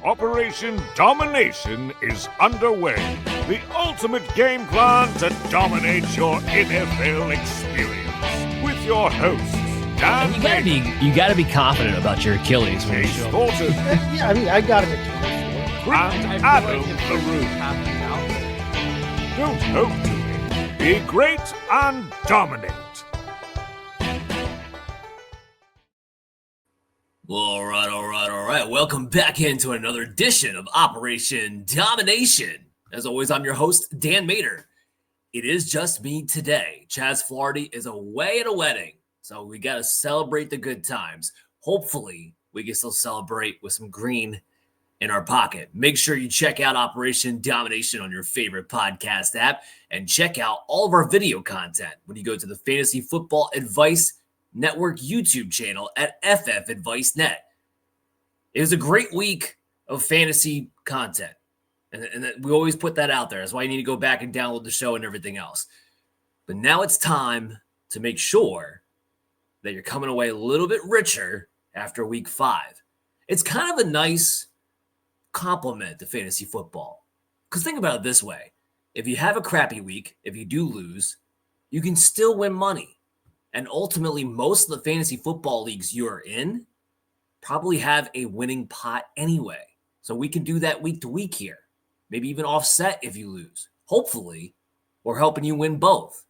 Operation Domination is underway. The ultimate game plan to dominate your NFL experience. With your hosts, Dan you gotta be confident about your Achilles. Chase Thornton. Yeah, I mean, I got it. And Adam LaRue. Don't hope to be great and dominate. All right. Welcome back into another edition of Operation Domination. As always, I'm your host, Dan Mater. It is just me today. Chaz Flaherty is away at a wedding, so we got to celebrate the good times. Hopefully, we can still celebrate with some green in our pocket. Make sure you check out Operation Domination on your favorite podcast app and check out all of our video content when you go to the Fantasy Football Advice Network YouTube channel at FF Advice Net. It was a great week of fantasy content, and we always put that out there. That's why you need to go back and download the show and everything else. But now it's time to make sure that you're coming away a little bit richer after week 5. It's kind of a nice compliment to fantasy football. Because think about it this way. If you have a crappy week, if you do lose, you can still win money. And ultimately, most of the fantasy football leagues you're in probably have a winning pot anyway. So we can do that week to week here. Maybe even offset if you lose. Hopefully, we're helping you win both.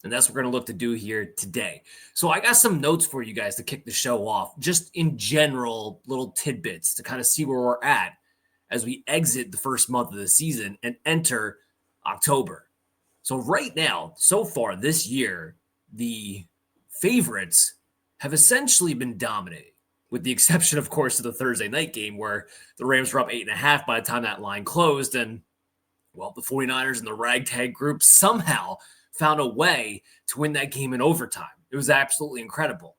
And that's what we're going to look to do here today. So I got some notes for you guys to kick the show off. Just in general, little tidbits to kind of see where we're at as we exit the first month of the season and enter October. So right now, so far this year, the favorites have essentially been dominating, with the exception, of course, of the Thursday night game where the Rams were up 8.5 by the time that line closed. And, well, the 49ers and the ragtag group somehow found a way to win that game in overtime. It was absolutely incredible.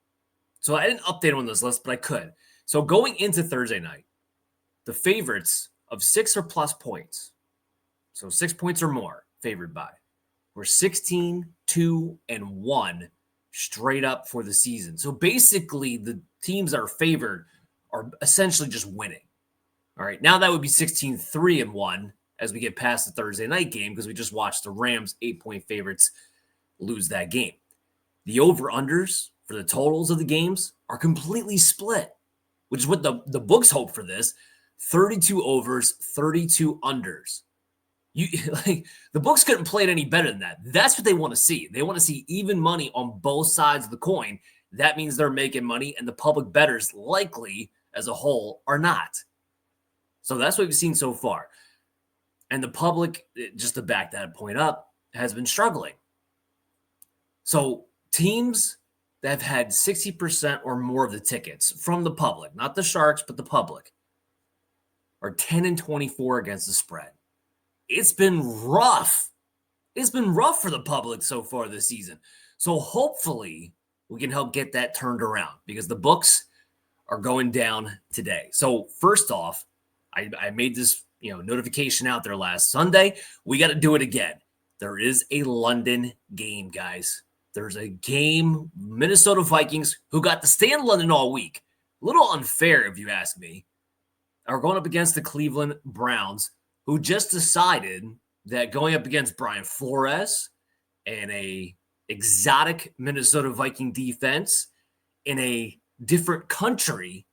So I didn't update on this list, but I could. So going into Thursday night, the favorites of 6 or plus points, so 6 points or more favored by, were 16, 2, and 1 straight up for the season. So basically, the teams that are favored are essentially just winning. All right, now that would be 16, 3, and 1 as we get past the Thursday night game because we just watched the Rams 8-point favorites lose that game. The over-unders for the totals of the games are completely split, which is what the books hope for this. 32 overs, 32 unders. The books couldn't play it any better than that. That's what they want to see. They want to see even money on both sides of the coin. That means they're making money, and the public bettors likely, as a whole, are not. So that's what we've seen so far. And the public, just to back that point up, has been struggling. So teams that have had 60% or more of the tickets from the public, not the Sharks, but the public, are 10-24 against the spread. It's been rough. It's been rough for the public so far this season. So hopefully we can help get that turned around because the books are going down today. So first off, I made this notification out there last Sunday. We got to do it again. There is a London game, guys. There's a game, Minnesota Vikings, who got to stay in London all week. A little unfair, if you ask me, are going up against the Cleveland Browns, who just decided that going up against Brian Flores and a exotic Minnesota Viking defense in a different country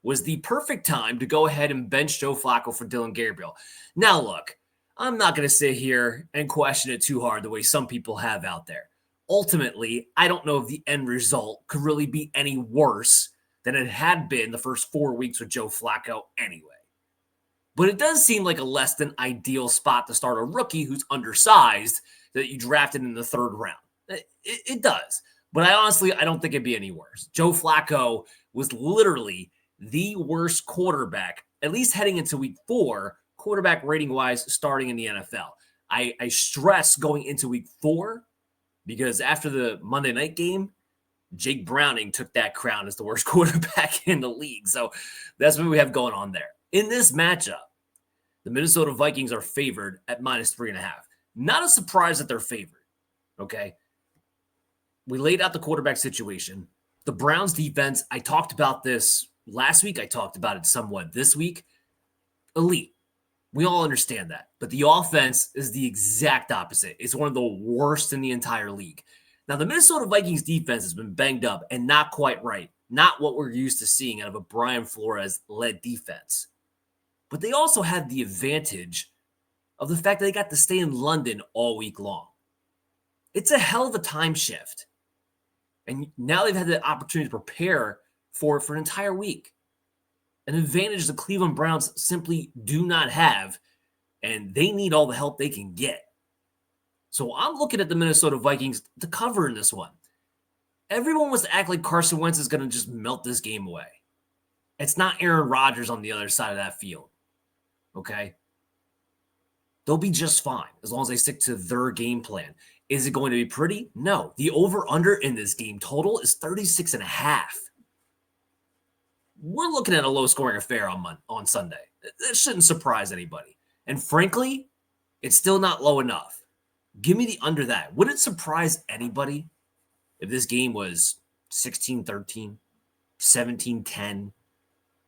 was the perfect time to go ahead and bench Joe Flacco for Dylan Gabriel. Now, look, I'm not going to sit here and question it too hard the way some people have out there. Ultimately, I don't know if the end result could really be any worse than it had been the first 4 weeks with Joe Flacco anyway. But it does seem like a less than ideal spot to start a rookie who's undersized that you drafted in the 3rd round. It does. But I don't think it'd be any worse. Joe Flacco was literally the worst quarterback, at least heading into week 4, quarterback rating-wise, starting in the NFL. I stress going into week 4 because after the Monday night game, Jake Browning took that crown as the worst quarterback in the league. So that's what we have going on there. In this matchup, the Minnesota Vikings are favored at -3.5. Not a surprise that they're favored, okay? We laid out the quarterback situation. The Browns defense, I talked about this last week. I talked about it somewhat this week. elite. We all understand that. But the offense is the exact opposite. It's one of the worst in the entire league. Now, the Minnesota Vikings defense has been banged up and not quite right. Not what we're used to seeing out of a Brian Flores-led defense. But they also have the advantage of the fact that they got to stay in London all week long. It's a hell of a time shift. And now they've had the opportunity to prepare for it for an entire week. An advantage the Cleveland Browns simply do not have, and they need all the help they can get. So I'm looking at the Minnesota Vikings to cover in this one. Everyone wants to act like Carson Wentz is going to just melt this game away. It's not Aaron Rodgers on the other side of that field. Okay? They'll be just fine as long as they stick to their game plan. Is it going to be pretty? No. The over-under in this game total is 36.5. We're looking at a low-scoring affair on Sunday. That shouldn't surprise anybody. And frankly, it's still not low enough. Give me the under that. Would it surprise anybody if this game was 16-13, 17-10,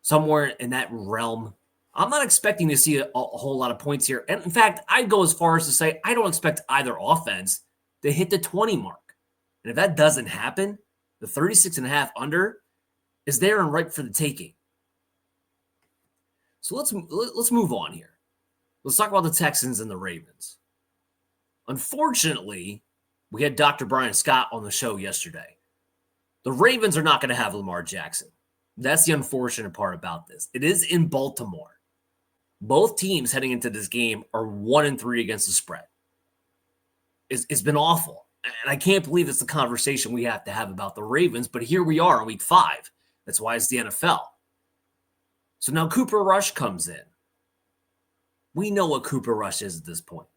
somewhere in that realm? I'm not expecting to see a whole lot of points here. And in fact, I'd go as far as to say I don't expect either offense to hit the 20 mark. And if that doesn't happen, the 36.5 under is there and ripe for the taking. So let's move on here. Let's talk about the Texans and the Ravens. Unfortunately, we had Dr. Brian Scott on the show yesterday. The Ravens are not going to have Lamar Jackson. That's the unfortunate part about this. It is in Baltimore. Both teams heading into this game are 1-3 against the spread. It's been awful. And I can't believe it's the conversation we have to have about the Ravens, but here we are in week 5. That's why it's the NFL. So now Cooper Rush comes in. We know what Cooper Rush is at this point.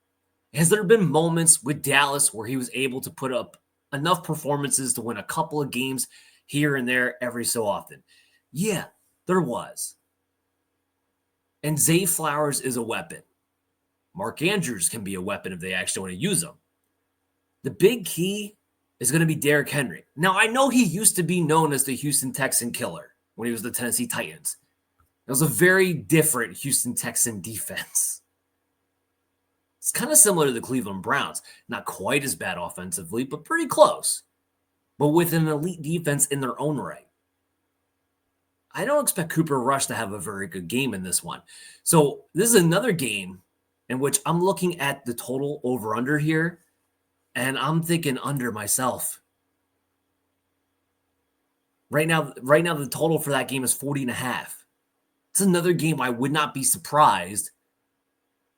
Has there been moments with Dallas where he was able to put up enough performances to win a couple of games here and there every so often? Yeah, there was. And Zay Flowers is a weapon. Mark Andrews can be a weapon if they actually want to use him. The big key is going to be Derrick Henry. Now, I know he used to be known as the Houston Texan killer when he was the Tennessee Titans. It was a very different Houston Texan defense. It's kind of similar to the Cleveland Browns. Not quite as bad offensively, but pretty close. But with an elite defense in their own right. I don't expect Cooper Rush to have a very good game in this one. So this is another game in which I'm looking at the total over-under here, and I'm thinking under myself. Right now, the total for that game is 40.5. It's another game I would not be surprised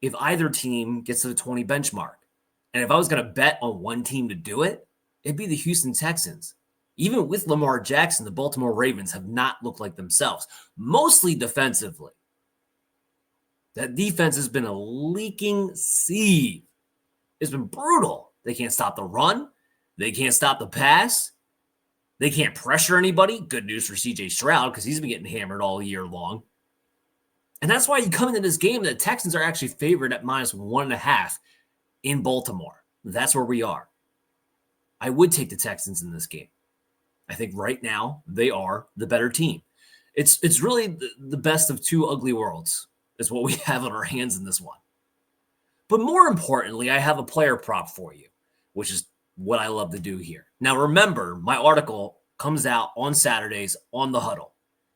if either team gets to the 20 benchmark. And if I was going to bet on one team to do it, it'd be the Houston Texans. Even with Lamar Jackson, the Baltimore Ravens have not looked like themselves, mostly defensively. That defense has been a leaking sieve. It's been brutal. They can't stop the run. They can't stop the pass. They can't pressure anybody. Good news for CJ Stroud because he's been getting hammered all year long. And that's why you come into this game, the Texans are actually favored at -1.5 in Baltimore. That's where we are. I would take the Texans in this game. I think right now they are the better team. It's really the best of two ugly worlds is what we have on our hands in this one. But more importantly, I have a player prop for you, which is what I love to do here. Now, remember, my article comes out on Saturdays on The Huddle,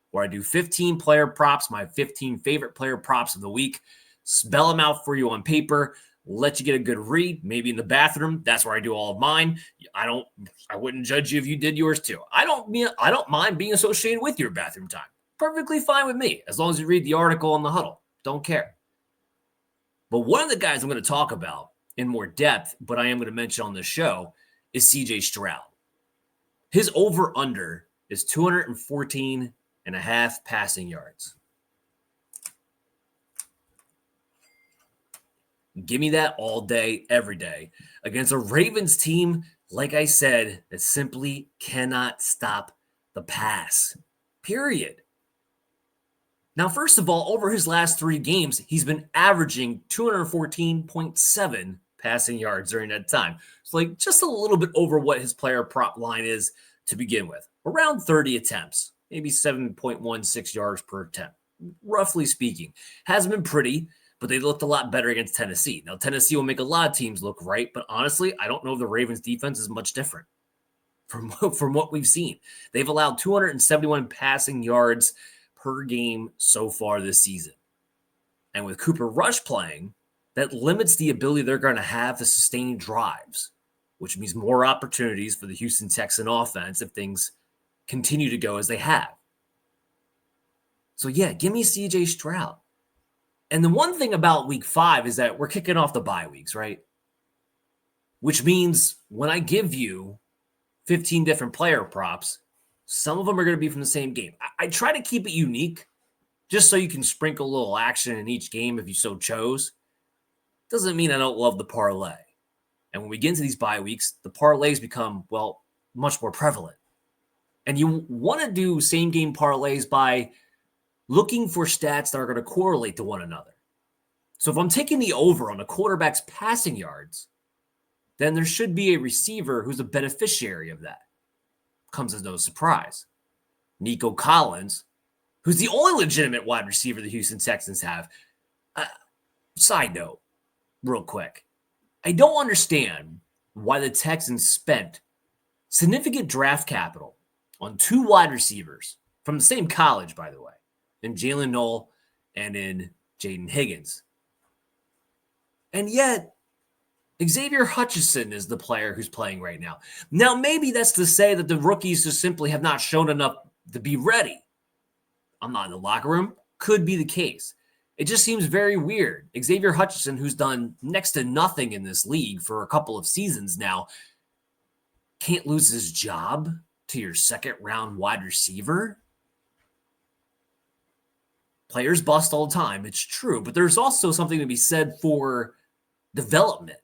where I do 15 player props, my 15 favorite player props of the week, spell them out for you on paper, let you get a good read, maybe in the bathroom. That's where I do all of mine. I wouldn't judge you if you did yours too. I don't mind being associated with your bathroom time. Perfectly fine with me, as long as you read the article on The Huddle. Don't care. But one of the guys I'm going to talk about in more depth, but I am going to mention on this show, is CJ Stroud. His over-under is 214.5 passing yards. Give me that all day, every day, against a Ravens team, like I said, that simply cannot stop the pass. Period. Now, first of all, over his last 3 games, he's been averaging 214.7 passing yards during that time. So, like, just a little bit over what his player prop line is to begin with. Around 30 attempts, maybe 7.16 yards per attempt. roughly speaking. Hasn't been pretty, but they looked a lot better against Tennessee. Now, Tennessee will make a lot of teams look right, but honestly, I don't know if the Ravens' defense is much different from what we've seen. They've allowed 271 passing yards per game so far this season. And with Cooper Rush playing, that limits the ability they're going to have to sustain drives, which means more opportunities for the Houston Texan offense if things continue to go as they have. So yeah, give me CJ Stroud. And the one thing about week 5 is that we're kicking off the bye weeks, right? Which means when I give you 15 different player props, some of them are going to be from the same game. I try to keep it unique just so you can sprinkle a little action in each game if you so chose. Doesn't mean I don't love the parlay. And when we get into these bye weeks, the parlays become, well, much more prevalent. And you want to do same game parlays by looking for stats that are going to correlate to one another. So if I'm taking the over on the quarterback's passing yards, then there should be a receiver who's a beneficiary of that. Comes as no surprise. Nico Collins, who's the only legitimate wide receiver the Houston Texans have. Side note, real quick. I don't understand why the Texans spent significant draft capital on 2 wide receivers from the same college, by the way, in Jalen Noel and in Jaden Higgins. And yet, Xavier Hutchinson is the player who's playing right now. Now, maybe that's to say that the rookies just simply have not shown enough to be ready. I'm not in the locker room. Could be the case. It just seems very weird. Xavier Hutchinson, who's done next to nothing in this league for a couple of seasons now, can't lose his job to your second-round wide receiver. Players bust all the time. It's true. But there's also something to be said for development.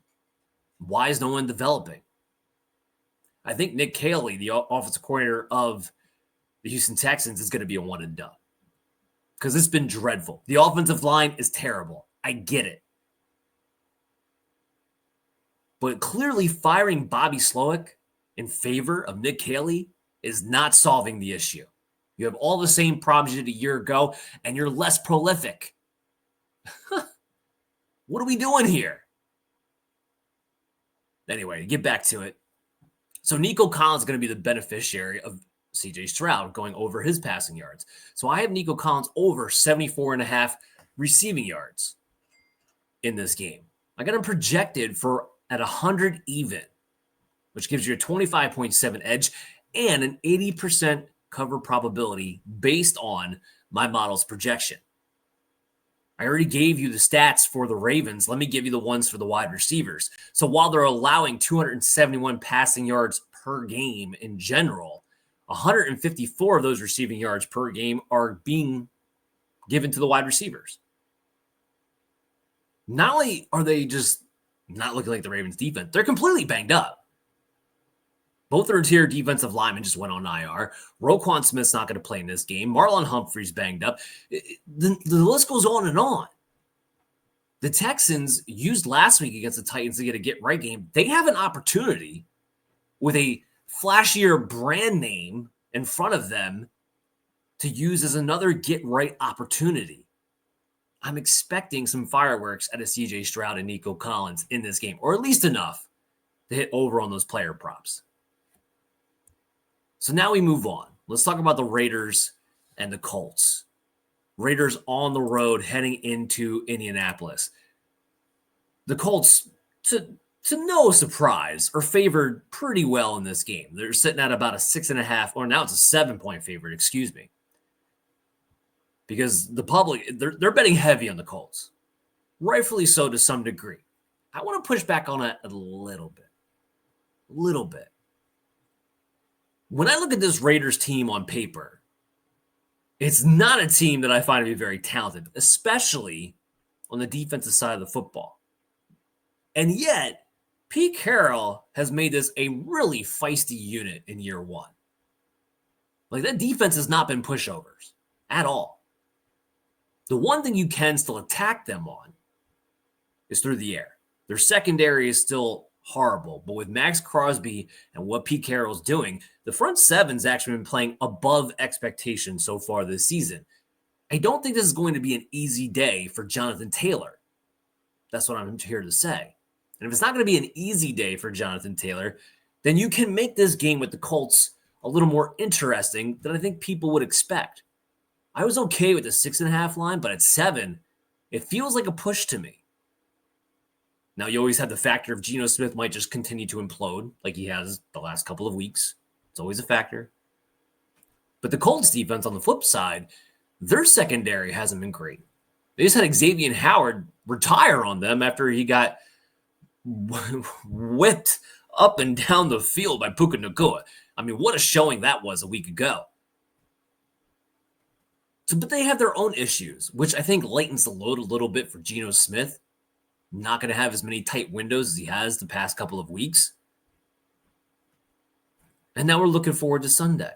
Why is no one developing? I think Nick Caley, the offensive coordinator of the Houston Texans, is going to be a one and done. Because it's been dreadful. The offensive line is terrible. I get it. But clearly firing Bobby Slowick in favor of Nick Caley is not solving the issue. You have all the same problems you did a year ago, and you're less prolific. What are we doing here? Anyway, to get back to it. So Nico Collins is going to be the beneficiary of CJ Stroud going over his passing yards. So I have Nico Collins over 74.5 receiving yards in this game. I got him projected for at 100 even, which gives you a 25.7 edge and an 80% cover probability based on my model's projection. I already gave you the stats for the Ravens. Let me give you the ones for the wide receivers. So while they're allowing 271 passing yards per game in general, 154 of those receiving yards per game are being given to the wide receivers. Not only are they just not looking like the Ravens defense, they're completely banged up. Both their interior defensive linemen just went on IR. Roquan Smith's not going to play in this game. Marlon Humphrey's banged up. The list goes on and on. The Texans used last week against the Titans to get a get-right game. They have an opportunity with a flashier brand name in front of them to use as another get-right opportunity. I'm expecting some fireworks out of CJ Stroud and Nico Collins in this game, or at least enough to hit over on those player props. So now we move on. Let's talk about the Raiders and the Colts. Raiders on the road heading into Indianapolis. The Colts, to no surprise, are favored pretty well in this game. They're sitting at about a 6.5, or now it's a 7-point favorite, excuse me. Because the public, they're betting heavy on the Colts. Rightfully so to some degree. I want to push back on it a little bit. A little bit. When I look at this Raiders team on paper, it's not a team that I find to be very talented, especially on the defensive side of the football. And yet, Pete Carroll has made this a really feisty unit in year one. Like, that defense has not been pushovers at all. The one thing you can still attack them on is through the air. Their secondary is still horrible, but with Max Crosby and what Pete Carroll's doing, the front seven's actually been playing above expectations so far this season. I don't think this is going to be an easy day for Jonathan Taylor. That's what I'm here to say. And if it's not going to be an easy day for Jonathan Taylor, then you can make this game with the Colts a little more interesting than I think people would expect. I was okay with the 6.5 line, but at 7, it feels like a push to me. Now, you always have the factor of Geno Smith might just continue to implode like he has the last couple of weeks. It's always a factor. But the Colts defense on the flip side, their secondary hasn't been great. They just had Xavier Howard retire on them after he got whipped up and down the field by Puka Nacua. I mean, what a showing that was a week ago. But they have their own issues, which I think lightens the load a little bit for Geno Smith. Not going to have as many tight windows as he has the past couple of weeks. And now we're looking forward to Sunday.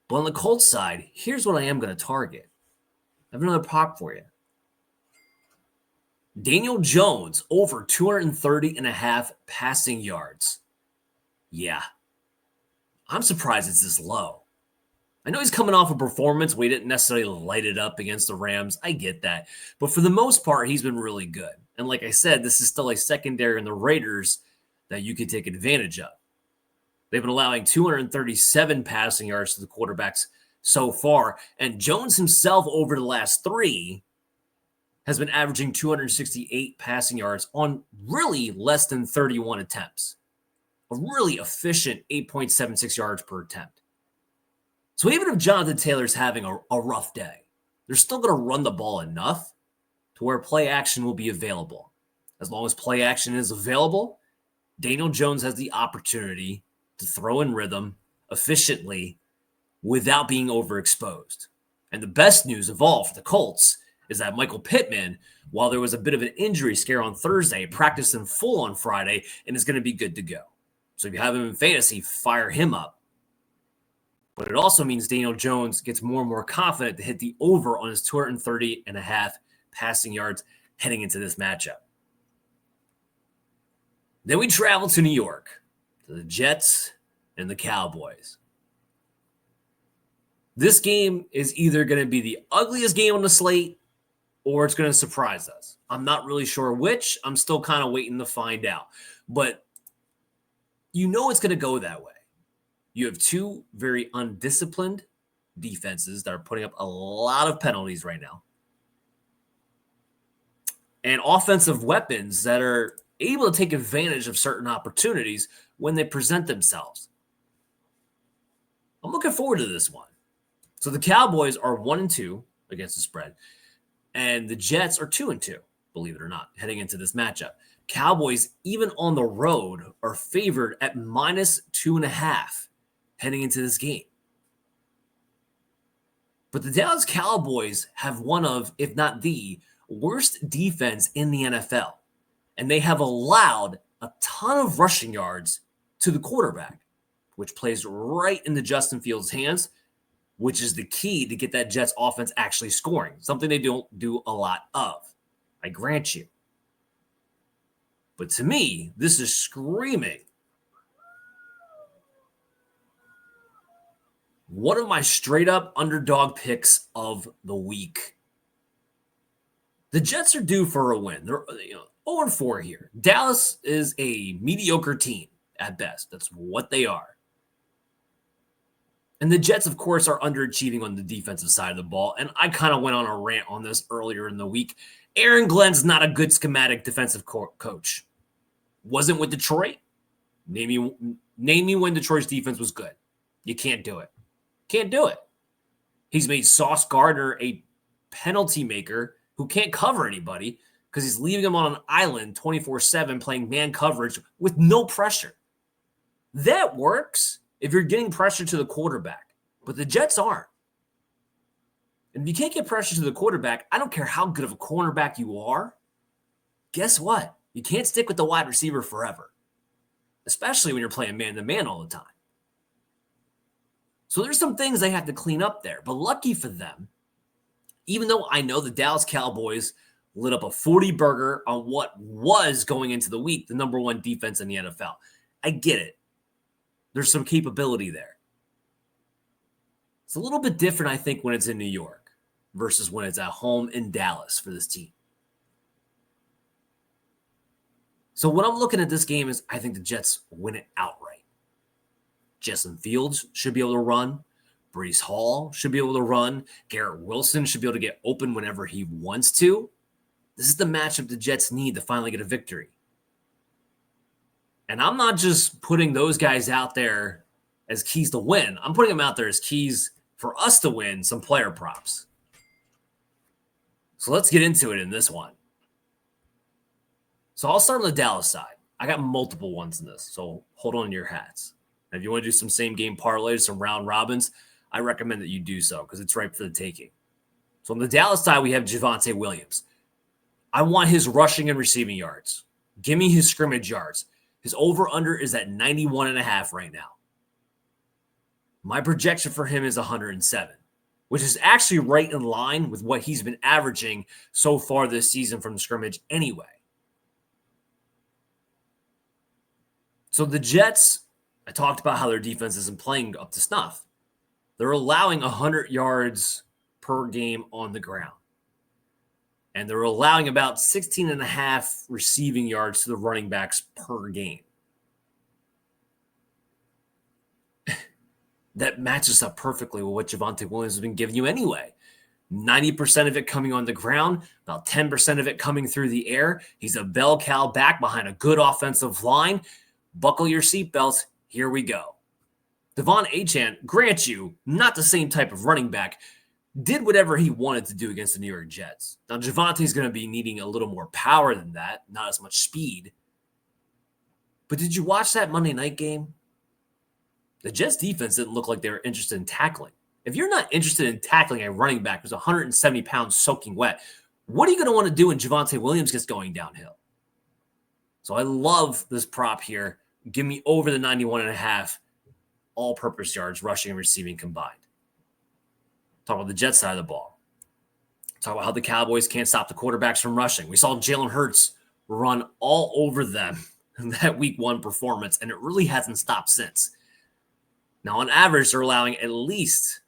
But on the Colts side, here's what I am going to target. I have another prop for you. Daniel Jones over 230.5 passing yards. Yeah. I'm surprised it's this low. I know he's coming off a performance where he didn't necessarily light it up against the Rams. I get that. But for the most part, he's been really good. And like I said, this is still a secondary in the Raiders that you can take advantage of. They've been allowing 237 passing yards to the quarterbacks so far. And Jones himself over the last 3 has been averaging 268 passing yards on really less than 31 attempts. A really efficient 8.76 yards per attempt. So even if Jonathan Taylor's having a rough day, they're still going to run the ball enough to where play action will be available. As long as play action is available, Daniel Jones has the opportunity to throw in rhythm efficiently without being overexposed. And the best news of all for the Colts is that Michael Pittman, while there was a bit of an injury scare on Thursday, practiced in full on Friday and is going to be good to go. So if you have him in fantasy, fire him up. But it also means Daniel Jones gets more and more confident to hit the over on his 230.5 passing yards heading into this matchup. Then we travel to New York, to the Jets and the Cowboys. This game is either going to be the ugliest game on the slate or it's going to surprise us. I'm not really sure which. I'm still kind of waiting to find out. But you know it's going to go that way. You have 2 very undisciplined defenses that are putting up a lot of penalties right now. And offensive weapons that are able to take advantage of certain opportunities when they present themselves. I'm looking forward to this one. So the Cowboys are 1-2 against the spread, and the Jets are 2-2, believe it or not, heading into this matchup. Cowboys, even on the road, are favored at -2.5 heading into this game. But the Dallas Cowboys have one of, if not the, worst defense in the NFL. And they have allowed a ton of rushing yards to the quarterback, which plays right into Justin Fields' hands, which is the key to get that Jets offense actually scoring, something they don't do a lot of. I grant you. But to me, this is screaming one of my straight-up underdog picks of the week. The Jets are due for a win. They're 0-4 here. Dallas is a mediocre team at best. That's what they are. And the Jets, of course, are underachieving on the defensive side of the ball. And I kind of went on a rant on this earlier in the week. Aaron Glenn's not a good schematic defensive coach. Wasn't with Detroit. Name me when Detroit's defense was good. You can't do it. Can't do it. He's made Sauce Gardner a penalty maker who can't cover anybody because he's leaving him on an island 24/7 playing man coverage with no pressure. That works if you're getting pressure to the quarterback, but the Jets aren't. And if you can't get pressure to the quarterback, I don't care how good of a cornerback you are, guess what? You can't stick with the wide receiver forever, especially when you're playing man-to-man all the time. So there's some things they have to clean up there. But lucky for them, even though I know the Dallas Cowboys lit up a 40-burger on what was going into the week, the number 1 defense in the NFL. I get it. There's some capability there. It's a little bit different, I think, when it's in New York. versus when it's at home in Dallas for this team. So when I'm looking at this game is I think the Jets win it outright. Justin Fields should be able to run. Breece Hall should be able to run. Garrett Wilson should be able to get open whenever he wants to. This is the matchup the Jets need to finally get a victory. And I'm not just putting those guys out there as keys to win. I'm putting them out there as keys for us to win some player props. So let's get into it in this one. So I'll start on the Dallas side. I got multiple ones in this, so hold on to your hats. And if you want to do some same game parlays, some round robins, I recommend that you do so because it's ripe for the taking. So on the Dallas side, we have Javonte Williams. I want his rushing and receiving yards. Give me his scrimmage yards. His over-under is at 91.5 right now. My projection for him is 107, which is actually right in line with what he's been averaging so far this season from scrimmage anyway. So the Jets, I talked about how their defense isn't playing up to snuff. They're allowing 100 yards per game on the ground. And they're allowing about 16.5 receiving yards to the running backs per game. That matches up perfectly with what Javonte Williams has been giving you anyway. 90% of it coming on the ground, about 10% of it coming through the air. He's a bell cow back behind a good offensive line. Buckle your seatbelts. Here we go. Devon Achane, grant you, not the same type of running back, did whatever he wanted to do against the New York Jets. Now, Javonte's going to be needing a little more power than that, not as much speed. But did you watch that Monday night game? The Jets defense didn't look like they were interested in tackling. If you're not interested in tackling a running back who's 170 pounds soaking wet, what are you going to want to do when Javonte Williams gets going downhill? So I love this prop here. Give me over the 91.5 all-purpose yards, rushing and receiving combined. Talk about the Jets side of the ball. Talk about how the Cowboys can't stop the quarterbacks from rushing. We saw Jalen Hurts run all over them in that week one performance, and it really hasn't stopped since. Now, on average, they're allowing at least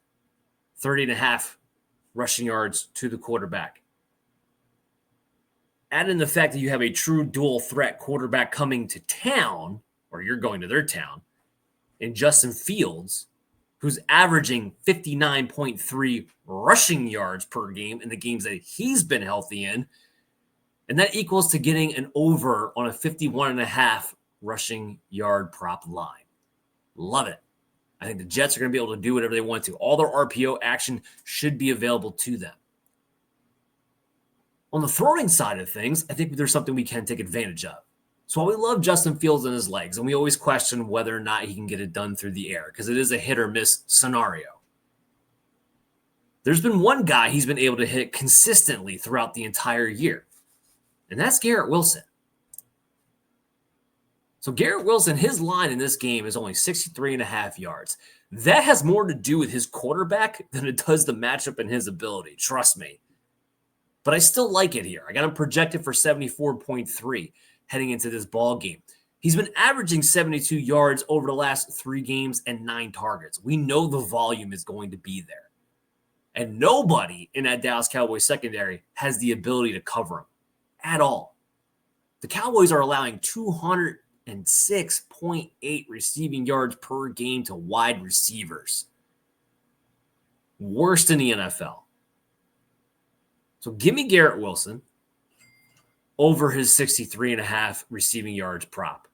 30.5 rushing yards to the quarterback. Add in the fact that you have a true dual threat quarterback coming to town, or you're going to their town, in Justin Fields, who's averaging 59.3 rushing yards per game in the games that he's been healthy in. And that equals to getting an over on a 51.5 rushing yard prop line. Love it. I think the Jets are going to be able to do whatever they want to. All their RPO action should be available to them. On the throwing side of things, I think there's something we can take advantage of. So while we love Justin Fields and his legs, and we always question whether or not he can get it done through the air, because it is a hit or miss scenario. There's been one guy he's been able to hit consistently throughout the entire year, and that's Garrett Wilson. So Garrett Wilson, his line in this game is only 63.5 yards. That has more to do with his quarterback than it does the matchup and his ability. Trust me. But I still like it here. I got him projected for 74.3 heading into this ball game. He's been averaging 72 yards over the last 3 games and 9 targets. We know the volume is going to be there. And nobody in that Dallas Cowboys secondary has the ability to cover him at all. The Cowboys are allowing 206.8 receiving yards per game to wide receivers. Worst in the NFL. So give me Garrett Wilson over his 63.5 receiving yards prop.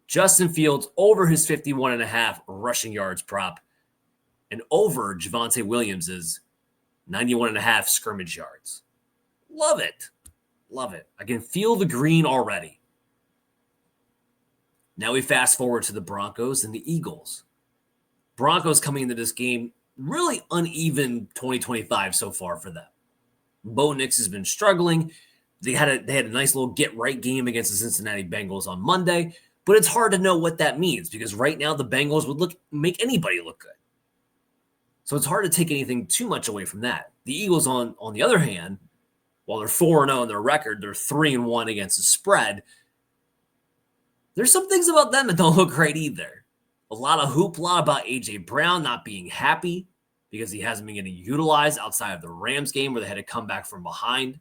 Justin Fields over his 51.5 rushing yards prop. And over Javonte Williams' 91.5 scrimmage yards. Love it. Love it. I can feel the green already. Now we fast forward to the Broncos and the Eagles. Broncos coming into this game, really uneven 2025 so far for them. Bo Nix has been struggling. They had a nice little get-right game against the Cincinnati Bengals on Monday, but it's hard to know what that means because right now the Bengals would make anybody look good. So it's hard to take anything too much away from that. The Eagles, on the other hand, while they're 4-0 in their record, they're 3-1 against the spread. There's some things about them that don't look great either. A lot of hoopla about A.J. Brown not being happy. because he hasn't been getting utilized outside of the Rams game where they had to come back from behind.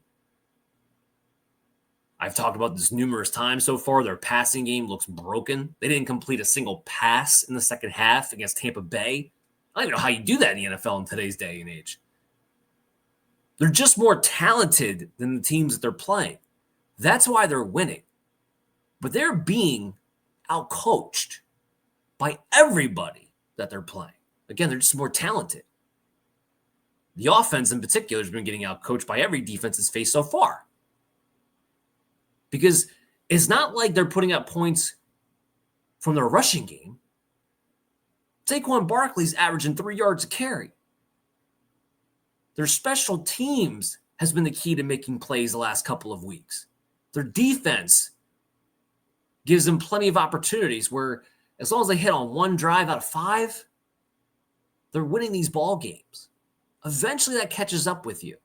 I've talked about this numerous times so far. Their passing game looks broken. They didn't complete a single pass in the second half against Tampa Bay. I don't even know how you do that in the NFL in today's day and age. They're just more talented than the teams that they're playing. That's why they're winning. But they're being outcoached by everybody that they're playing. Again, they're just more talented. The offense in particular has been getting outcoached by every defense it's faced so far. Because it's not like they're putting up points from their rushing game. Saquon Barkley's averaging 3 yards a carry. Their special teams has been the key to making plays the last couple of weeks. Their defense gives them plenty of opportunities where as long as they hit on one drive out of 5, they're winning these ball games. Eventually that catches up with you.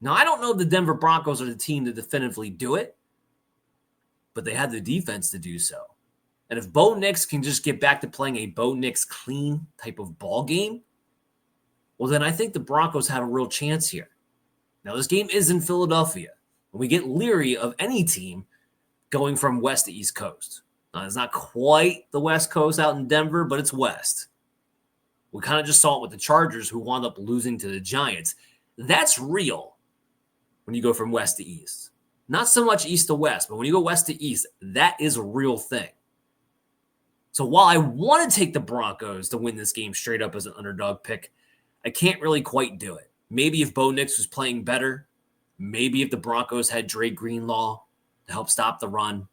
Now, I don't know if the Denver Broncos are the team to definitively do it, but they have the defense to do so. And if Bo Nix can just get back to playing a Bo Nix clean type of ball game, well, then I think the Broncos have a real chance here. Now, this game is in Philadelphia, and we get leery of any team going from west to east coast. Now, it's not quite the west coast out in Denver, but it's west. We kind of just saw it with the Chargers, who wound up losing to the Giants. That's real when you go from west to east. Not so much east to west, but when you go west to east, that is a real thing. So while I want to take the Broncos to win this game straight up as an underdog pick, I can't really quite do it. Maybe if Bo Nix was playing better, maybe if the Broncos had Dre Greenlaw to help stop the run,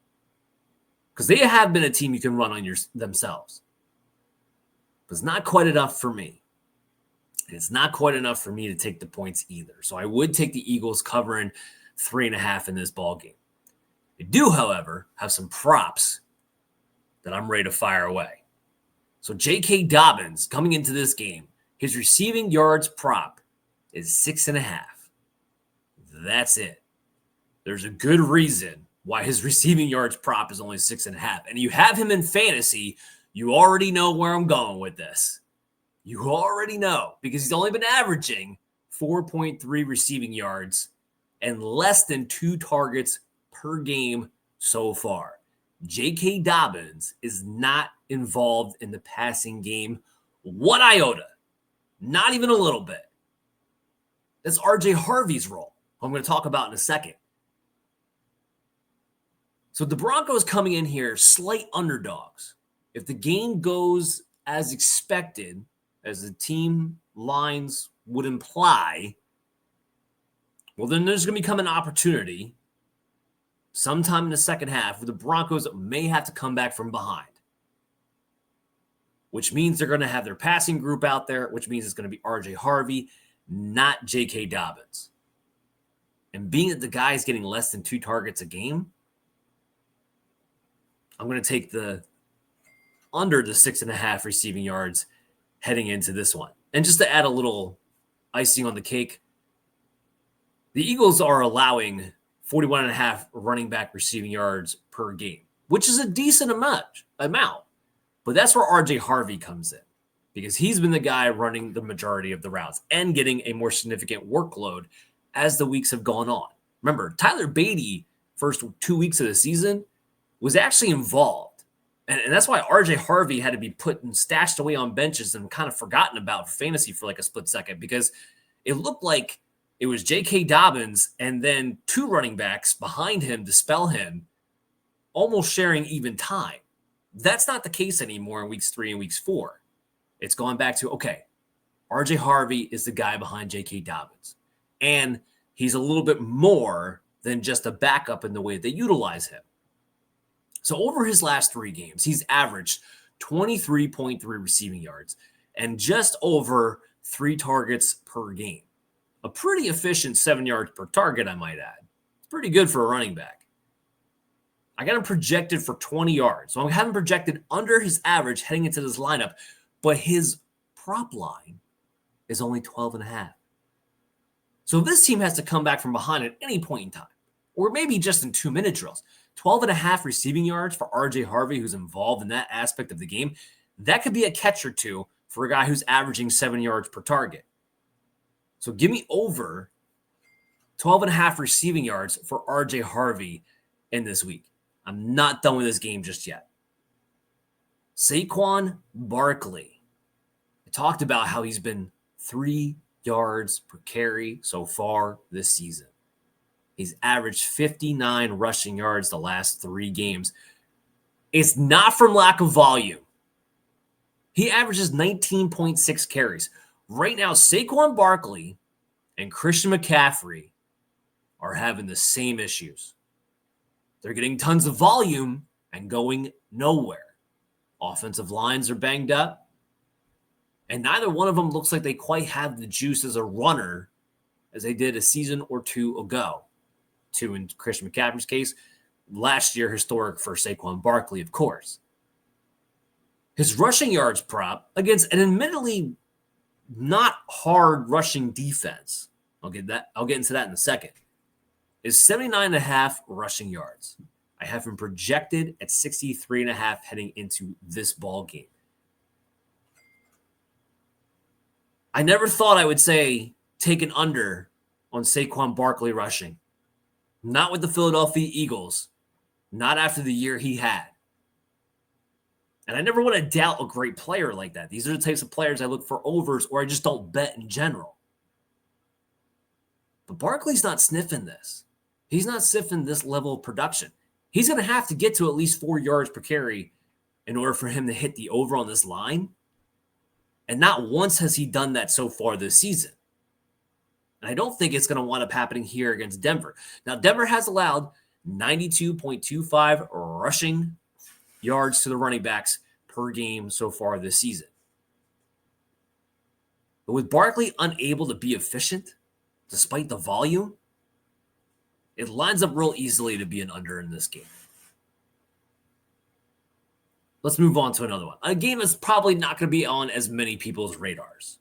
because they have been a team you can run on themselves. But it's not quite enough for me. And it's not quite enough for me to take the points either. So I would take the Eagles covering 3.5 in this ball game. I do, however, have some props that I'm ready to fire away. So J.K. Dobbins coming into this game, his receiving yards prop is 6.5. That's it. There's a good reason why his receiving yards prop is only 6.5. And you have him in fantasy, you already know where I'm going with this. You already know, because he's only been averaging 4.3 receiving yards and less than 2 targets per game so far. J.K. Dobbins is not involved in the passing game one iota. Not even a little bit. That's R.J. Harvey's role, who I'm going to talk about in a second. So the Broncos coming in here, slight underdogs. If the game goes as expected, as the team lines would imply, well, then there's going to become an opportunity sometime in the second half where the Broncos may have to come back from behind, which means they're going to have their passing group out there, which means it's going to be R.J. Harvey, not J.K. Dobbins. And being that the guy is getting less than 2 targets a game, I'm going to take the under the 6.5 receiving yards heading into this one. And just to add a little icing on the cake, the Eagles are allowing 41.5 running back receiving yards per game, which is a decent amount. But that's where R.J. Harvey comes in, because he's been the guy running the majority of the routes and getting a more significant workload as the weeks have gone on. Remember, Tyler Beatty, first 2 weeks of the season, was actually involved. And that's why R.J. Harvey had to be put and stashed away on benches and kind of forgotten about for fantasy for like a split second, because it looked like it was J.K. Dobbins and then 2 running backs behind him to spell him, almost sharing even time. That's not the case anymore in weeks 3 and weeks 4. It's gone back to, okay, R.J. Harvey is the guy behind J.K. Dobbins. And he's a little bit more than just a backup in the way they utilize him. So over his last 3 games, he's averaged 23.3 receiving yards and just over 3 targets per game. A pretty efficient 7 yards per target, I might add. It's pretty good for a running back. I got him projected for 20 yards. So I have him projected under his average heading into this lineup, but his prop line is only 12.5. So if this team has to come back from behind at any point in time, or maybe just in 2-minute drills, 12.5 receiving yards for R.J. Harvey, who's involved in that aspect of the game, that could be a catch or two for a guy who's averaging 7 yards per target. So give me over 12.5 receiving yards for RJ Harvey in this week. I'm not done with this game just yet. Saquon Barkley. I talked about how he's been 3 yards per carry so far this season. He's averaged 59 rushing yards the last 3 games. It's not from lack of volume. He averages 19.6 carries. Right now, Saquon Barkley and Christian McCaffrey are having the same issues. They're getting tons of volume and going nowhere. Offensive lines are banged up. And neither one of them looks like they quite have the juice as a runner as they did a season or 2 ago. 2 in Christian McCaffrey's case. Last year, historic for Saquon Barkley, of course. His rushing yards prop against an admittedly not hard rushing defense, I'll get into that in a second, is 79.5 rushing yards. I have him projected at 63.5 heading into this ball game. I never thought I would say take an under on Saquon Barkley rushing. Not with the Philadelphia Eagles. Not after the year he had. And I never want to doubt a great player like that. These are the types of players I look for overs or I just don't bet in general. But Barkley's not sniffing this. He's not sniffing this level of production. He's going to have to get to at least 4 yards per carry in order for him to hit the over on this line. And not once has he done that so far this season. And I don't think it's going to wind up happening here against Denver. Now, Denver has allowed 92.25 rushing yards to the running backs per game so far this season. But with Barkley unable to be efficient, despite the volume, it lines up real easily to be an under in this game. Let's move on to another one. A game that's probably not going to be on as many people's radars.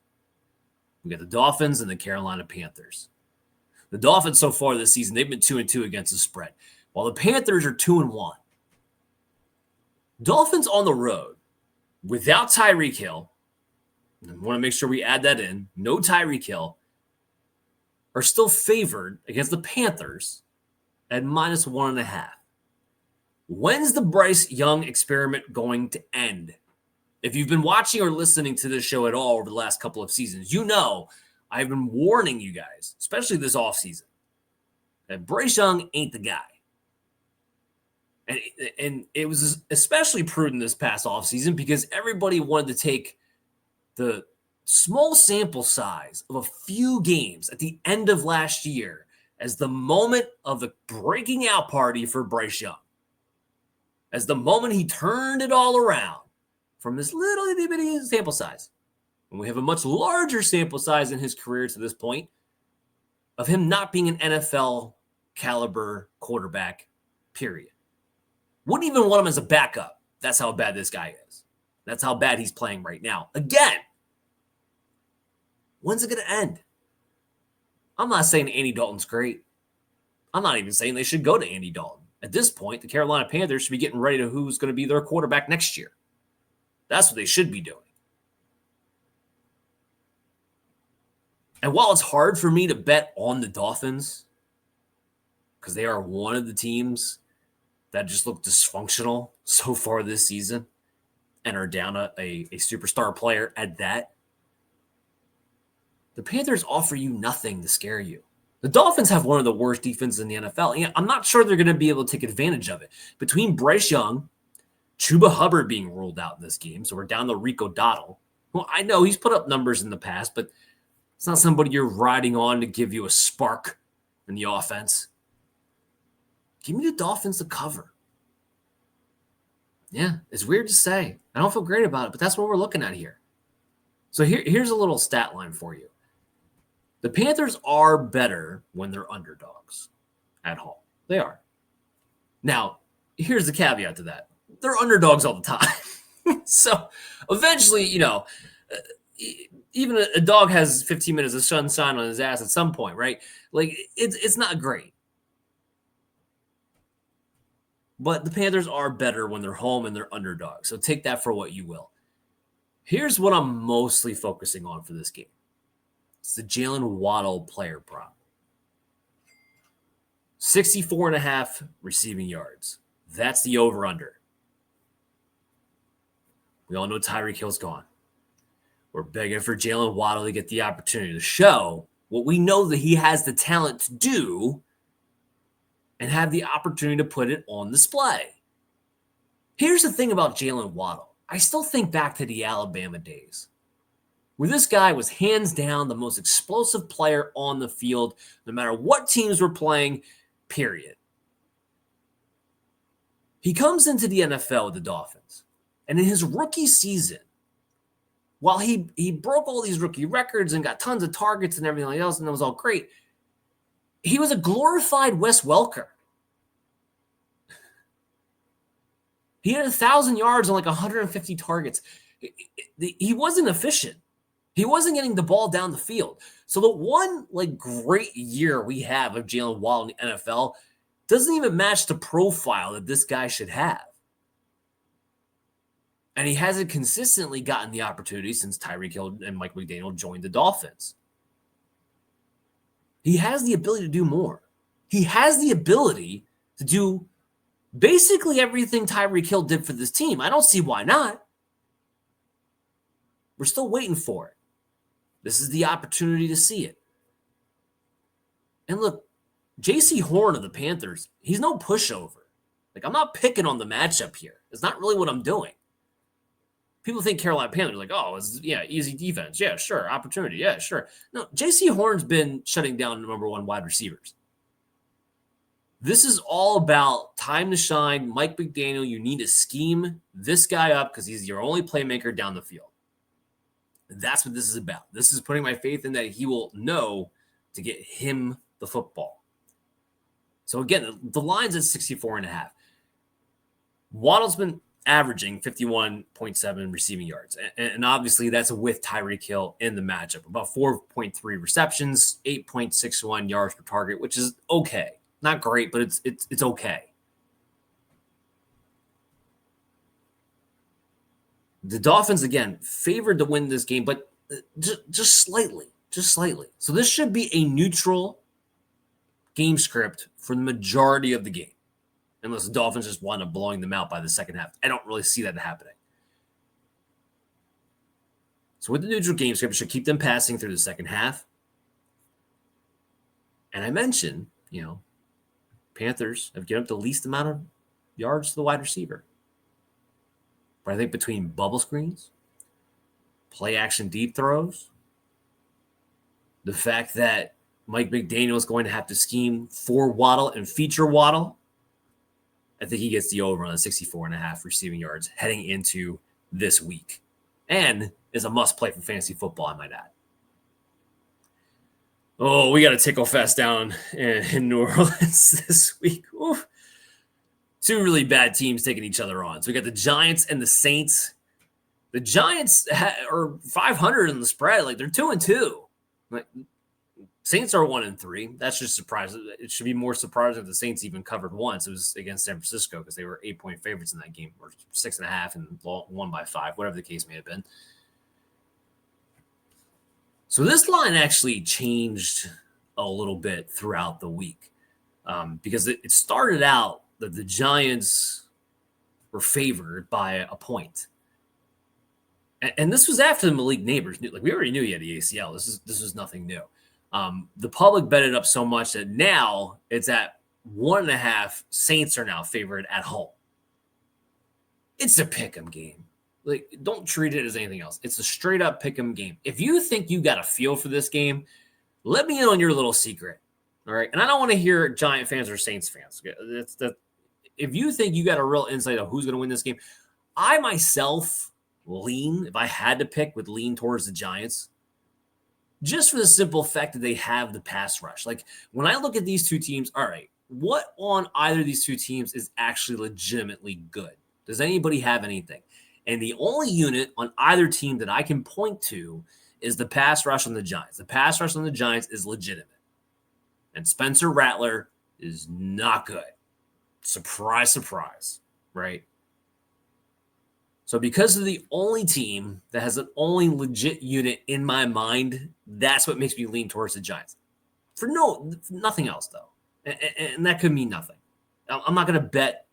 We got the Dolphins and the Carolina Panthers. The Dolphins so far this season, they've been 2-2 against the spread, while the Panthers are 2-1. Dolphins on the road, without Tyreek Hill, and I want to make sure we add that in, no Tyreek Hill, are still favored against the Panthers at -1.5. When's the Bryce Young experiment going to end? If you've been watching or listening to this show at all over the last couple of seasons, you know I've been warning you guys, especially this offseason, that Bryce Young ain't the guy. And it was especially prudent this past offseason because everybody wanted to take the small sample size of a few games at the end of last year as the moment of the breaking out party for Bryce Young. As the moment he turned it all around from this little itty bitty sample size. And we have a much larger sample size in his career to this point of him not being an NFL caliber quarterback, period. Wouldn't even want him as a backup. That's how bad this guy is. That's how bad he's playing right now. Again, when's it going to end? I'm not saying Andy Dalton's great. I'm not even saying they should go to Andy Dalton. At this point, the Carolina Panthers should be getting ready to who's going to be their quarterback next year. That's what they should be doing. And while it's hard for me to bet on the Dolphins, because they are one of the teams that just look dysfunctional so far this season and are down a superstar player at that, the Panthers offer you nothing to scare you. The Dolphins have one of the worst defenses in the NFL. And I'm not sure they're going to be able to take advantage of it. Between Bryce Young, Chuba Hubbard being ruled out in this game, so we're down to Rico Dottle. Well, I know he's put up numbers in the past, but it's not somebody you're riding on to give you a spark in the offense. Give me the Dolphins to cover. Yeah, it's weird to say. I don't feel great about it, but that's what we're looking at here. So here's a little stat line for you. The Panthers are better when they're underdogs at home. They are. Now, here's the caveat to that. They're underdogs all the time. So eventually, even a dog has 15 minutes of sunshine on his ass at some point, right? Like, it's not great. But the Panthers are better when they're home and they're underdogs. So take that for what you will. Here's what I'm mostly focusing on for this game. It's the Jalen Waddle player prop. 64.5 receiving yards. That's the over-under. We all know Tyreek Hill's gone. We're begging for Jalen Waddle to get the opportunity to show what we know that he has the talent to do and have the opportunity to put it on display. Here's the thing about Jalen Waddle. I still think back to the Alabama days where this guy was hands down the most explosive player on the field, no matter what teams were playing, period. He comes into the NFL with the Dolphins, and in his rookie season, while he broke all these rookie records and got tons of targets and everything else, and it was all great, he was a glorified Wes Welker. He had 1,000 yards and like 150 targets. He wasn't efficient. He wasn't getting the ball down the field. So the one like great year we have of Jalen Waddle in the NFL doesn't even match the profile that this guy should have. And he hasn't consistently gotten the opportunity since Tyreek Hill and Mike McDaniel joined the Dolphins. He has the ability to do more. He has the ability to do basically everything Tyreek Hill did for this team. I don't see why not. We're still waiting for it. This is the opportunity to see it. And look, J.C. Horn of the Panthers, he's no pushover. Like, I'm not picking on the matchup here. It's not really what I'm doing. People think Carolina Panthers like, oh, easy defense. Yeah, sure. Opportunity. Yeah, sure. No, J.C. Horn's been shutting down the number one wide receivers. This is all about time to shine. Mike McDaniel, you need to scheme this guy up because he's your only playmaker down the field. That's what this is about. This is putting my faith in that he will know to get him the football. So again, the line's at 64.5. Waddle's been averaging 51.7 receiving yards. And obviously that's with Tyreek Hill in the matchup. About 4.3 receptions, 8.61 yards per target, which is okay. Not great, but it's okay. The Dolphins, again, favored to win this game, but just slightly. So this should be a neutral game script for the majority of the game, unless the Dolphins just wind up blowing them out by the second half. I don't really see that happening. So with the neutral game script, it should keep them passing through the second half. And I mentioned, Panthers have given up the least amount of yards to the wide receiver. But I think between bubble screens, play action deep throws, the fact that Mike McDaniel is going to have to scheme for Waddle and feature Waddle, I think he gets the over on the 64.5 receiving yards heading into this week. And is a must play for fantasy football, I might add. Oh, we got a tickle fest down in New Orleans this week. Oof. Two really bad teams taking each other on. So we got the Giants and the Saints. The Giants are 500 in the spread. Like, they're 2-2. Like, Saints are 1-3. That's just surprising. It should be more surprising if the Saints even covered once. It was against San Francisco because they were 8-point favorites in that game, or 6.5 and won by 5, whatever the case may have been. So this line actually changed a little bit throughout the week because it started out that the Giants were favored by a point. And this was after the Malik Neighbors knew. Like, we already knew he had the ACL. This was nothing new. The public bet it up so much that now it's at 1.5. Saints are now favored at home. It's a pick'em game. Like, don't treat it as anything else. It's a straight up pick'em game. If you think you got a feel for this game, let me in on your little secret. All right. And I don't want to hear Giant fans or Saints fans. If you think you got a real insight of who's going to win this game, I myself lean, if I had to pick, would lean towards the Giants. Just for the simple fact that they have the pass rush. Like, when I look at these two teams, all right, what on either of these two teams is actually legitimately good? Does anybody have anything? And the only unit on either team that I can point to is the pass rush on the Giants. The pass rush on the Giants is legitimate. And Spencer Rattler is not good. Surprise, surprise, right? So because of the only team that has an only legit unit in my mind, that's what makes me lean towards the Giants. For nothing else, though. And that could mean nothing. I'm not going to bet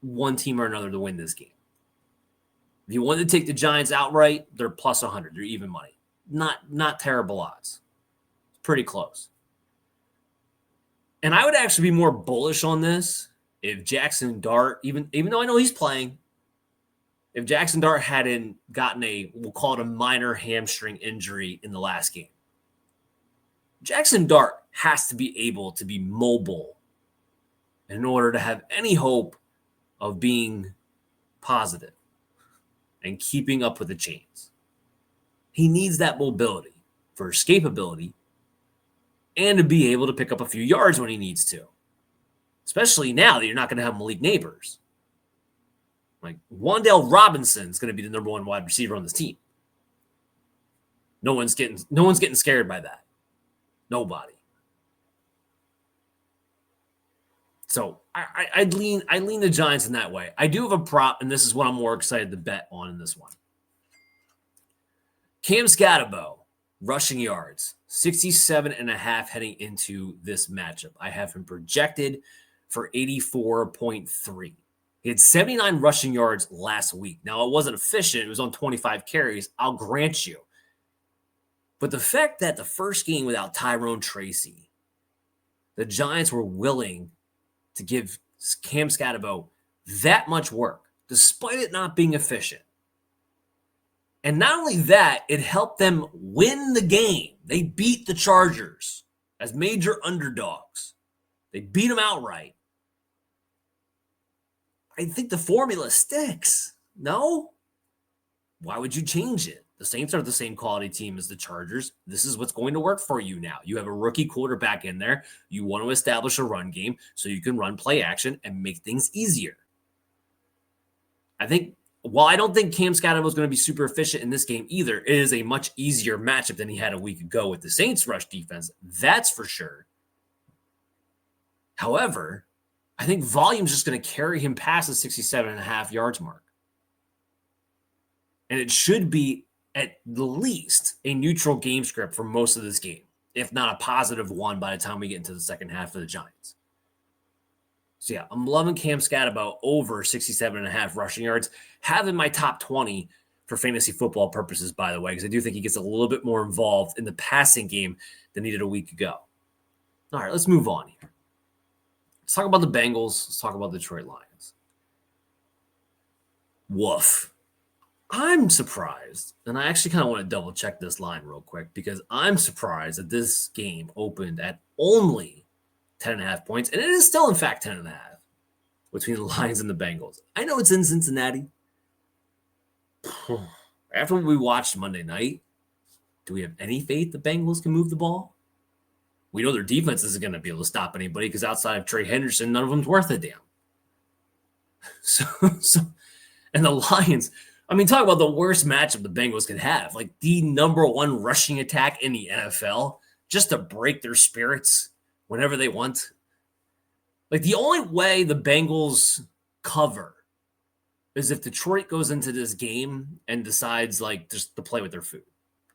one team or another to win this game. If you wanted to take the Giants outright, they're plus 100. They're even money. Not terrible odds. It's pretty close. And I would actually be more bullish on this if Jackson Dart, even though I know he's playing, if Jackson Dart hadn't gotten we'll call it a minor hamstring injury in the last game. Jackson Dart has to be able to be mobile in order to have any hope of being positive and keeping up with the chains. He needs that mobility for escapability and to be able to pick up a few yards when he needs to, especially now that you're not going to have Malik Neighbors. Like Wan'Dale Robinson is going to be the number one wide receiver on this team. No one's getting scared by that. Nobody. So I lean the Giants in that way. I do have a prop, and this is what I'm more excited to bet on in this one. Cam Scatterbo, rushing yards, 67.5 heading into this matchup. I have him projected for 84.3. He had 79 rushing yards last week. Now, it wasn't efficient. It was on 25 carries. I'll grant you. But the fact that the first game without Tyrone Tracy, the Giants were willing to give Cam Scatterbo that much work, despite it not being efficient. And not only that, it helped them win the game. They beat the Chargers as major underdogs. They beat them outright. I think the formula sticks. No? Why would you change it? The Saints are the same quality team as the Chargers. This is what's going to work for you now. You have a rookie quarterback in there. You want to establish a run game so you can run play action and make things easier. While I don't think Cam Scatterbo is going to be super efficient in this game either, it is a much easier matchup than he had a week ago with the Saints rush defense. That's for sure. However, I think volume is just going to carry him past the 67.5 yards mark. And it should be at the least a neutral game script for most of this game, if not a positive one by the time we get into the second half of the Giants. So yeah, I'm loving Cam Scatterbo over 67.5 rushing yards. Have in my top 20 for fantasy football purposes, by the way, because I do think he gets a little bit more involved in the passing game than he did a week ago. All right, let's move on here. Let's talk about the Bengals. Let's talk about the Detroit Lions. Woof. I'm surprised, and I actually kind of want to double check this line real quick because I'm surprised that this game opened at only 10.5 points, and it is still, in fact, 10.5 between the Lions and the Bengals. I know it's in Cincinnati. After what we watched Monday night, do we have any faith the Bengals can move the ball? We know their defense isn't going to be able to stop anybody because outside of Trey Henderson, none of them's worth a damn. So, and the Lions, I mean, talk about the worst matchup the Bengals could have. Like the number one rushing attack in the NFL just to break their spirits whenever they want. Like the only way the Bengals cover is if Detroit goes into this game and decides like just to play with their food.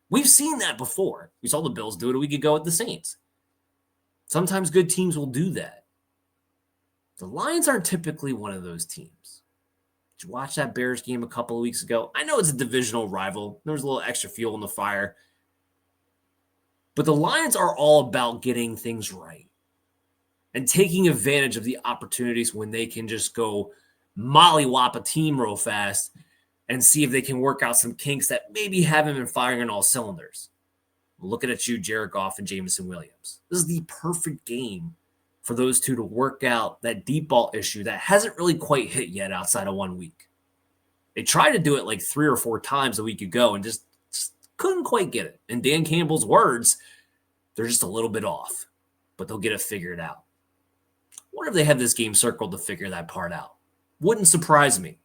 We've seen that before. We saw the Bills do it a week ago with the Saints. Sometimes good teams will do that. The Lions aren't typically one of those teams. Did you watch that Bears game a couple of weeks ago? I know it's a divisional rival. There was a little extra fuel in the fire. But the Lions are all about getting things right and taking advantage of the opportunities when they can just go mollywop a team real fast and see if they can work out some kinks that maybe haven't been firing on all cylinders. Looking at you, Jared Goff and Jameson Williams. This is the perfect game for those two to work out that deep ball issue that hasn't really quite hit yet outside of 1 week. They tried to do it like 3 or 4 times a week ago and just couldn't quite get it. In Dan Campbell's words, they're just a little bit off, but they'll get it figured out. I wonder if they have this game circled to figure that part out. Wouldn't surprise me.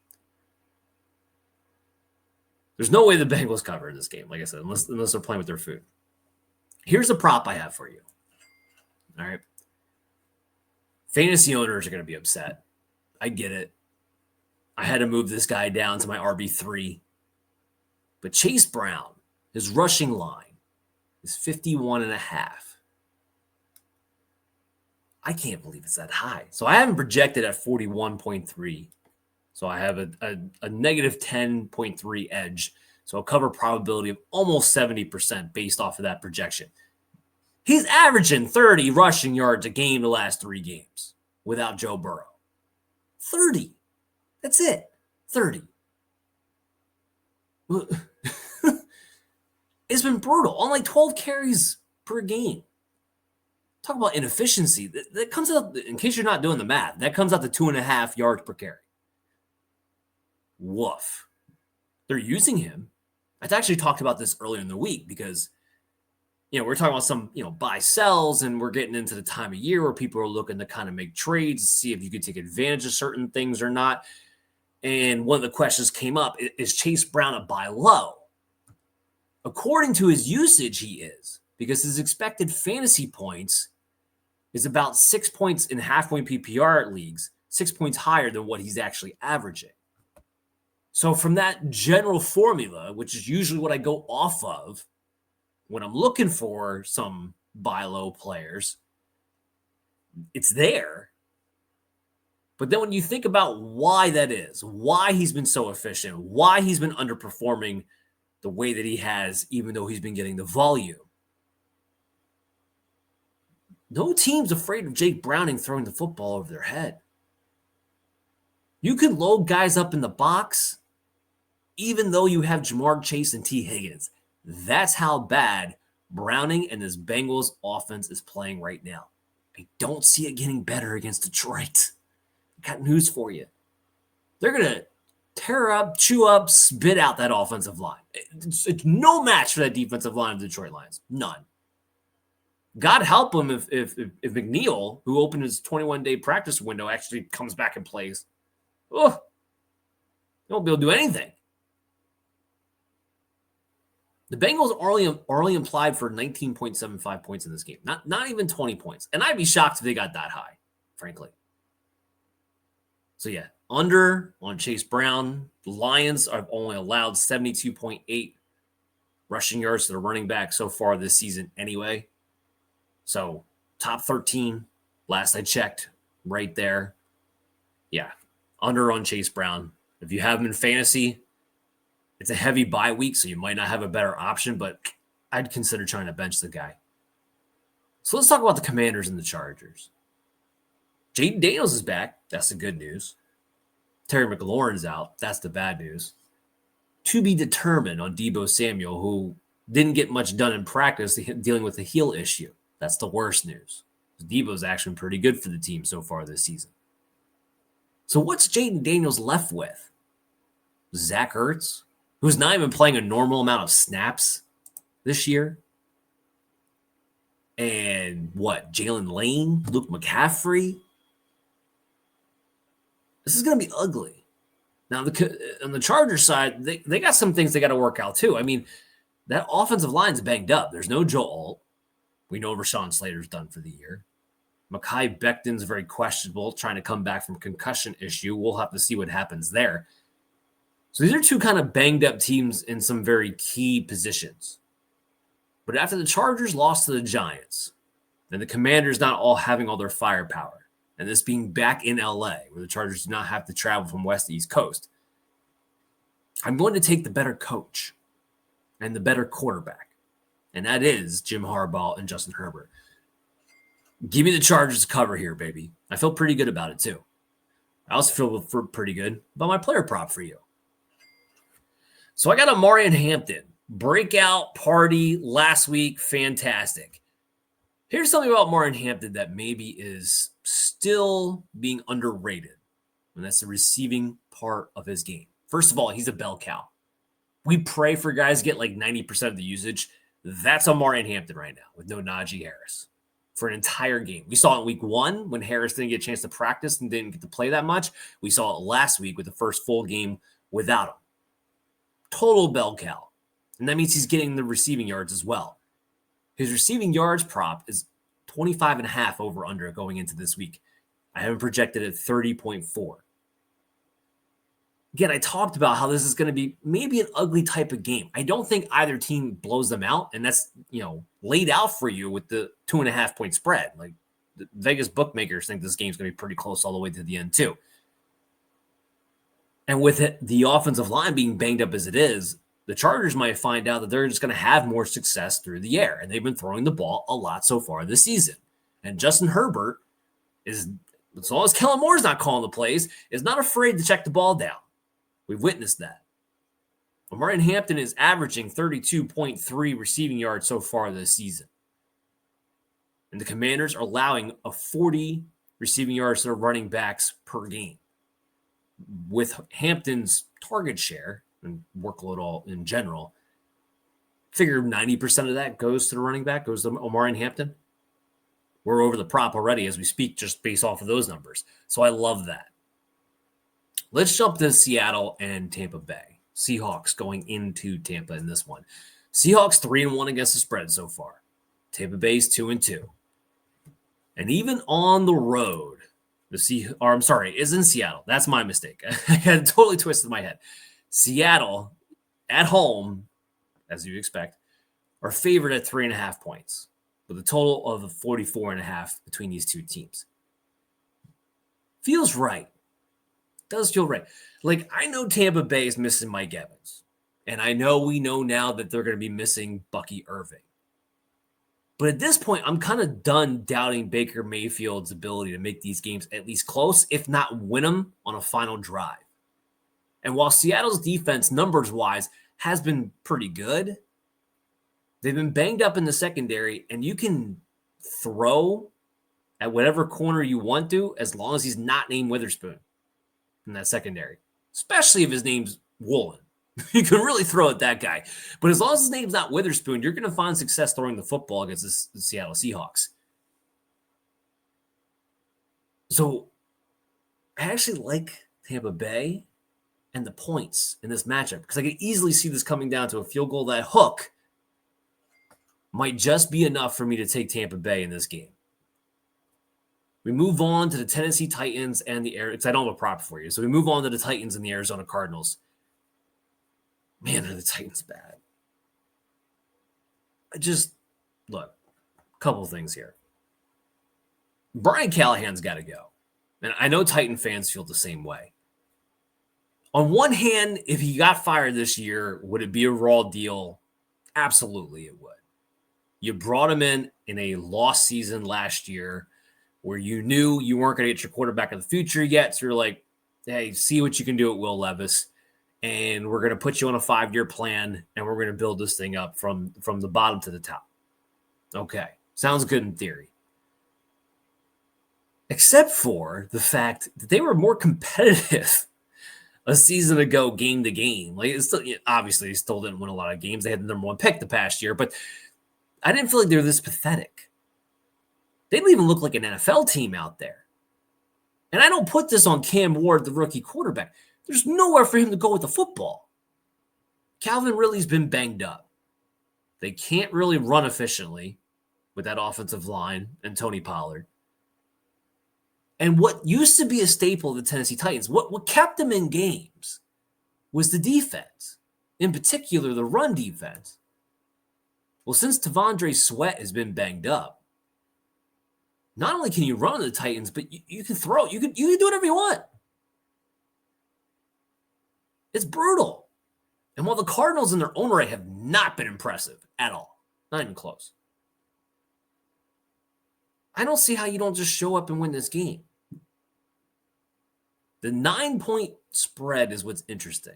There's no way the Bengals cover this game, like I said, unless they're playing with their food. Here's a prop I have for you. All right. Fantasy owners are going to be upset. I get it. I had to move this guy down to my RB3. But Chase Brown, his rushing line is 51.5. I can't believe it's that high. So I haven't projected at 41.3. So I have a negative 10.3 edge. So a cover probability of almost 70% based off of that projection. He's averaging 30 rushing yards a game the last 3 games without Joe Burrow. 30. That's it. 30. It's been brutal. On like 12 carries per game. Talk about inefficiency. That comes out, in case you're not doing the math, that comes out to 2.5 yards per carry. Woof. They're using him. I actually talked about this earlier in the week because, we're talking about some, buy sells, and we're getting into the time of year where people are looking to kind of make trades, see if you could take advantage of certain things or not. And one of the questions came up, is Chase Brown a buy low? According to his usage, he is, because his expected fantasy points is about 6 points in half-point PPR leagues, 6 points higher than what he's actually averaging. So from that general formula, which is usually what I go off of when I'm looking for some buy low players, it's there. But then when you think about why that is, why he's been so efficient, why he's been underperforming the way that he has, even though he's been getting the volume. No team's afraid of Jake Browning throwing the football over their head. You can load guys up in the box, even though you have Jamar Chase and T. Higgins. That's how bad Browning and this Bengals offense is playing right now. I don't see it getting better against Detroit. I got news for you. They're going to tear up, chew up, spit out that offensive line. It's no match for that defensive line of the Detroit Lions. None. God help him if McNeil, who opened his 21-day practice window, actually comes back and plays. Oh, they won't be able to do anything. The Bengals are only implied for 19.75 points in this game. Not even 20 points. And I'd be shocked if they got that high, frankly. So, yeah, under on Chase Brown. The Lions have only allowed 72.8 rushing yards to the running back so far this season anyway. So, top 13, last I checked, right there. Yeah, under on Chase Brown. If you have him in fantasy, it's a heavy bye week, so you might not have a better option, but I'd consider trying to bench the guy. So let's talk about the Commanders and the Chargers. Jaden Daniels is back. That's the good news. Terry McLaurin's out. That's the bad news. To be determined on Deebo Samuel, who didn't get much done in practice dealing with the heel issue. That's the worst news. Deebo's actually pretty good for the team so far this season. So what's Jaden Daniels left with? Zach Ertz, who's not even playing a normal amount of snaps this year. And what? Jalen Lane, Luke McCaffrey. This is going to be ugly. Now, on the Chargers side, they got some things they got to work out too. I mean, that offensive line's banged up. There's no Joe Alt. We know Rashawn Slater's done for the year. Mekhi Becton's very questionable, trying to come back from concussion issue. We'll have to see what happens there. So these are two kind of banged up teams in some very key positions. But after the Chargers lost to the Giants, and the Commanders not all having all their firepower, and this being back in LA, where the Chargers do not have to travel from West to East Coast, I'm going to take the better coach and the better quarterback. And that is Jim Harbaugh and Justin Herbert. Give me the Chargers to cover here, baby. I feel pretty good about it, too. I also feel pretty good about my player prop for you. So I got a Marion Hampton breakout party last week. Fantastic. Here's something about Marion Hampton that maybe is still being underrated, and that's the receiving part of his game. First of all, he's a bell cow. We pray for guys to get like 90% of the usage. That's on Marion Hampton right now with no Najee Harris for an entire game. We saw it in week 1 when Harris didn't get a chance to practice and didn't get to play that much. We saw it last week with the first full game without him. Total bell cow. And that means he's getting the receiving yards as well. His receiving yards prop is 25.5 over under going into this week. I haven't projected at 30.4. Again, I talked about how this is going to be maybe an ugly type of game. I don't think either team blows them out, and that's, laid out for you with the 2.5 point spread. Like, the Vegas bookmakers think this game's going to be pretty close all the way to the end too. And with it, the offensive line being banged up as it is, the Chargers might find out that they're just going to have more success through the air, and they've been throwing the ball a lot so far this season. And Justin Herbert is, as long as Kellen Moore's not calling the plays, is not afraid to check the ball down. We've witnessed that. Omari Hampton is averaging 32.3 receiving yards so far this season. And the Commanders are allowing a 40 receiving yards to their running backs per game. With Hampton's target share and workload all in general, figure 90% of that goes to the running back, goes to Omari Hampton. We're over the prop already as we speak, just based off of those numbers. So I love that. Let's jump to Seattle and Tampa Bay. Seahawks going into Tampa in this one. Seahawks 3-1 against the spread so far. Tampa Bay's 2-2. And even on the road, is in Seattle. That's my mistake. I had totally twisted my head. Seattle at home, as you expect, are favored at 3.5 points with a total of 44.5 between these two teams. Feels right. Does feel right. Like, I know Tampa Bay is missing Mike Evans, and we know now that they're going to be missing Bucky Irving. But at this point, I'm kind of done doubting Baker Mayfield's ability to make these games at least close, if not win them on a final drive. And while Seattle's defense, numbers-wise, has been pretty good, they've been banged up in the secondary, and you can throw at whatever corner you want to as long as he's not named Witherspoon in that secondary, especially if his name's Woolen. You can really throw at that guy. But as long as his name's not Witherspoon, you're going to find success throwing the football against the Seattle Seahawks. So I actually like Tampa Bay and the points in this matchup because I could easily see this coming down to a field goal. That hook might just be enough for me to take Tampa Bay in this game. We move on to the Tennessee Titans and the Arizona. I don't have a prop for you. So we move on to the Titans and the Arizona Cardinals. Man, are the Titans bad. Look, a couple things here. Brian Callahan's got to go. And I know Titan fans feel the same way. On one hand, if he got fired this year, would it be a raw deal? Absolutely it would. You brought him in a lost season last year where you knew you weren't going to get your quarterback of the future yet. So you're like, hey, see what you can do at Will Levis. And we're going to put you on a 5-year plan, and we're going to build this thing up from the bottom to the top. Okay, sounds good in theory. Except for the fact that they were more competitive a season ago, game to game. Like, it's still, obviously, they still didn't win a lot of games. They had the number 1 pick the past year, but I didn't feel like they were this pathetic. They didn't even look like an NFL team out there. And I don't put this on Cam Ward, the rookie quarterback. There's nowhere for him to go with the football. Calvin Ridley's been banged up. They can't really run efficiently with that offensive line and Tony Pollard. And what used to be a staple of the Tennessee Titans, what kept them in games was the defense, in particular the run defense. Well, since T'Vondre Sweat has been banged up, not only can you run the Titans, but you can throw. You can do whatever you want. It's brutal. And while the Cardinals in their own right have not been impressive at all, not even close, I don't see how you don't just show up and win this game. The 9-point spread is what's interesting.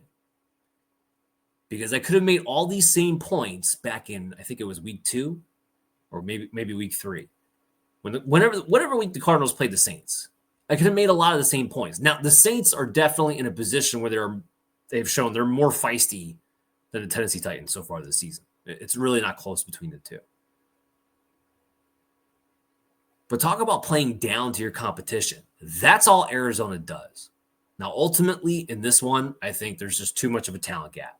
Because I could have made all these same points back in, I think it was week 2 or maybe week 3. Whatever week the Cardinals played the Saints. I could have made a lot of the same points. Now, the Saints are definitely in a position where they've shown they're more feisty than the Tennessee Titans so far this season. It's really not close between the two. But talk about playing down to your competition. That's all Arizona does. Now, ultimately, in this one, I think there's just too much of a talent gap.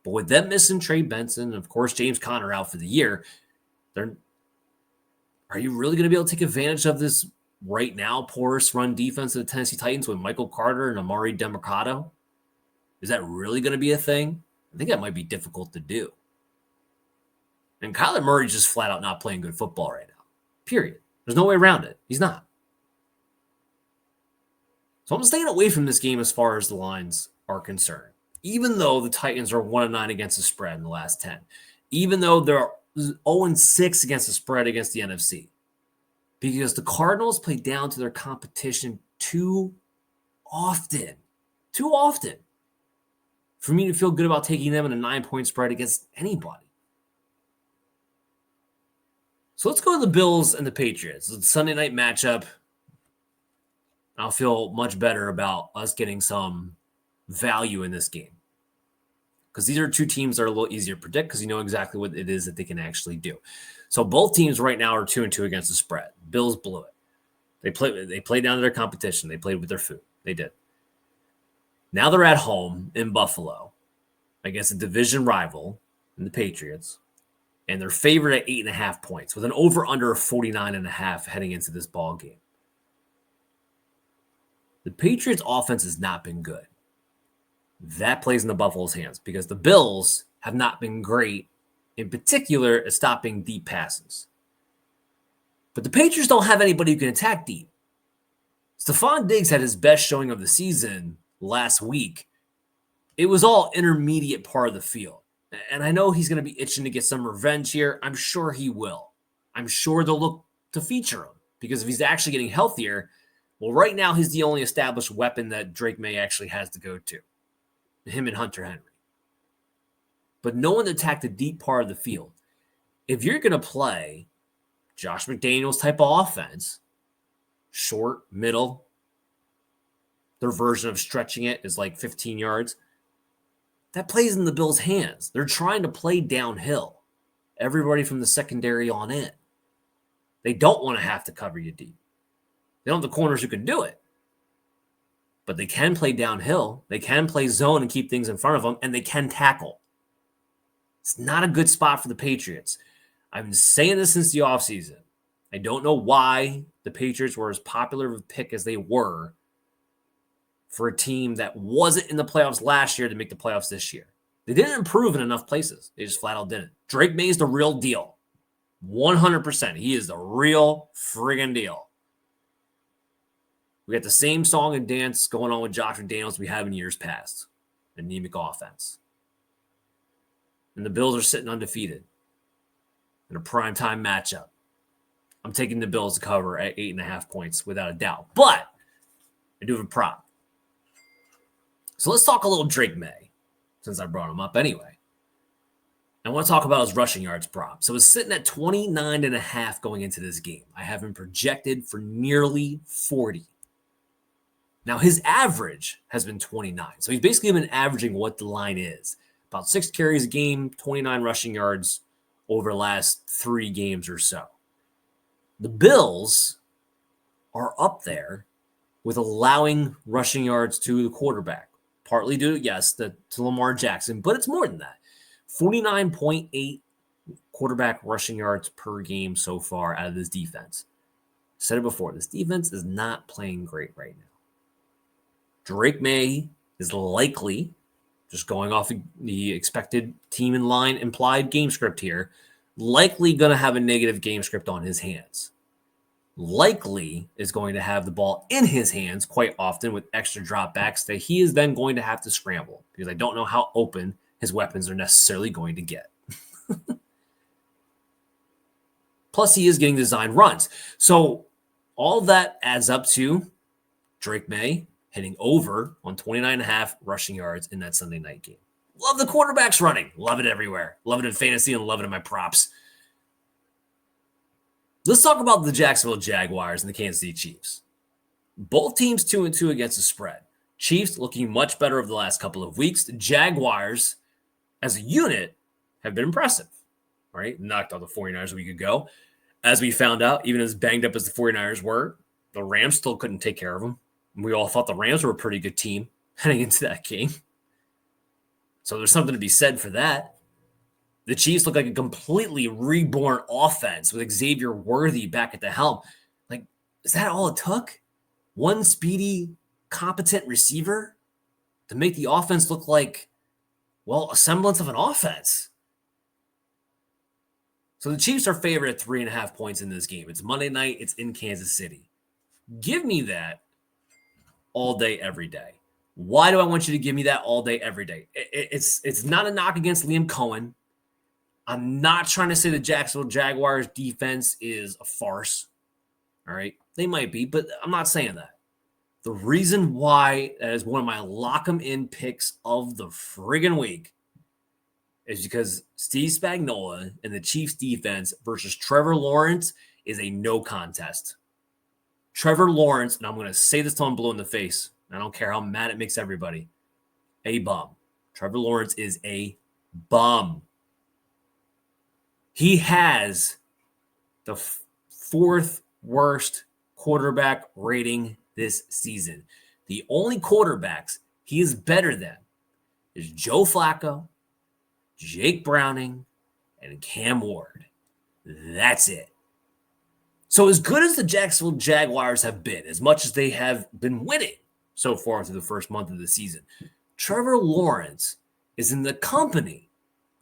But with them missing Trey Benson and, of course, James Conner out for the year, are you really going to be able to take advantage of this right now poorest run defense of the Tennessee Titans with Michael Carter and Amari Demercado? Is that really going to be a thing? I think that might be difficult to do. And Kyler Murray's just flat out not playing good football right now. Period. There's no way around it. He's not. So I'm staying away from this game as far as the lines are concerned. Even though the Titans are 1-9 against the spread in the last 10. Even though they're 0-6 against the spread against the NFC. Because the Cardinals play down to their competition too often. Too often. For me to feel good about taking them in a 9-point spread against anybody. So let's go to the Bills and the Patriots. It's a Sunday night matchup. I'll feel much better about us getting some value in this game. Because these are two teams that are a little easier to predict because you know exactly what it is that they can actually do. So both teams right now are 2-2 against the spread. Bills blew it. They played down to their competition. They played with their food. They did. Now they're at home in Buffalo against a division rival in the Patriots. And they're favored at 8.5 points with an over-under of 49.5 heading into this ball game. The Patriots' offense has not been good. That plays in the Buffalo's hands because the Bills have not been great, in particular at stopping deep passes. But the Patriots don't have anybody who can attack deep. Stephon Diggs had his best showing of the season last week. It was all intermediate part of the field. And I know he's going to be itching to get some revenge here. I'm sure he will. I'm sure they'll look to feature him because if he's actually getting healthier, well, right now he's the only established weapon that Drake May actually has to go to. Him and Hunter Henry. But no one attacked the deep part of the field. If you're going to play Josh McDaniels type of offense, short, middle, their version of stretching it is like 15 yards, that plays in the Bills' hands. They're trying to play downhill. Everybody from the secondary on in. They don't want to have to cover you deep. They don't have the corners who can do it. But they can play downhill. They can play zone and keep things in front of them, and they can tackle. It's not a good spot for the Patriots. I've been saying this since the offseason. I don't know why the Patriots were as popular of a pick as they were for a team that wasn't in the playoffs last year to make the playoffs this year. They didn't improve in enough places. They just flat out didn't. Drake May is the real deal. 100%. He is the real friggin' deal. We got the same song and dance going on with Josh McDaniels we have in years past. Anemic offense. And the Bills are sitting undefeated in a primetime matchup. I'm taking the Bills to cover at 8.5 points without a doubt. But I do have a prop. So let's talk a little Drake May, since I brought him up anyway. I want to talk about his rushing yards prop. So it's sitting at 29.5 going into this game. I have him projected for nearly 40. Now, his average has been 29. So he's basically been averaging what the line is. About 6 carries a game, 29 rushing yards over the last 3 games or so. The Bills are up there with allowing rushing yards to the quarterback. Partly due, yes, to Lamar Jackson, but it's more than that. 49.8 quarterback rushing yards per game so far out of this defense. Said it before, this defense is not playing great right now. Drake May is likely, just going off the expected team in line implied game script here, likely going to have a negative game script on his hands. Likely is going to have the ball in his hands quite often with extra dropbacks that he is then going to have to scramble because I don't know how open his weapons are necessarily going to get. Plus, he is getting design runs. So all that adds up to Drake May hitting over on 29.5 rushing yards in that Sunday night game. Love the quarterbacks running. Love it everywhere. Love it in fantasy and love it in my props. Let's talk about the Jacksonville Jaguars and the Kansas City Chiefs. Both teams 2-2 against the spread. Chiefs looking much better over the last couple of weeks. The Jaguars, as a unit, have been impressive. Right? Knocked out the 49ers a week ago. As we found out, even as banged up as the 49ers were, the Rams still couldn't take care of them. We all thought the Rams were a pretty good team heading into that game. So there's something to be said for that. The Chiefs look like a completely reborn offense with Xavier Worthy back at the helm. Like, Is that all it took? One speedy, competent receiver to make the offense look like, well, a semblance of an offense. So the Chiefs are favored at 3.5 points in this game. It's Monday night. It's in Kansas City. Give me that all day, every day. Why do I want you to give me that all day, every day? It's not a knock against Liam Cohen. I'm not trying to say the Jacksonville Jaguars defense is a farce. All right. They might be, but I'm not saying that. The reason why that is one of my lock 'em in picks of the friggin' week is because Steve Spagnuolo and the Chiefs defense versus Trevor Lawrence is a no contest. Trevor Lawrence, and I'm going to say this till I'm blue in the face. I don't care how mad it makes everybody. A bum. Trevor Lawrence is a bum. He has the fourth worst quarterback rating this season. The only quarterbacks he is better than is Joe Flacco, Jake Browning, and Cam Ward. That's it. So as good as the Jacksonville Jaguars have been, as much as they have been winning so far through the first month of the season, Trevor Lawrence is in the company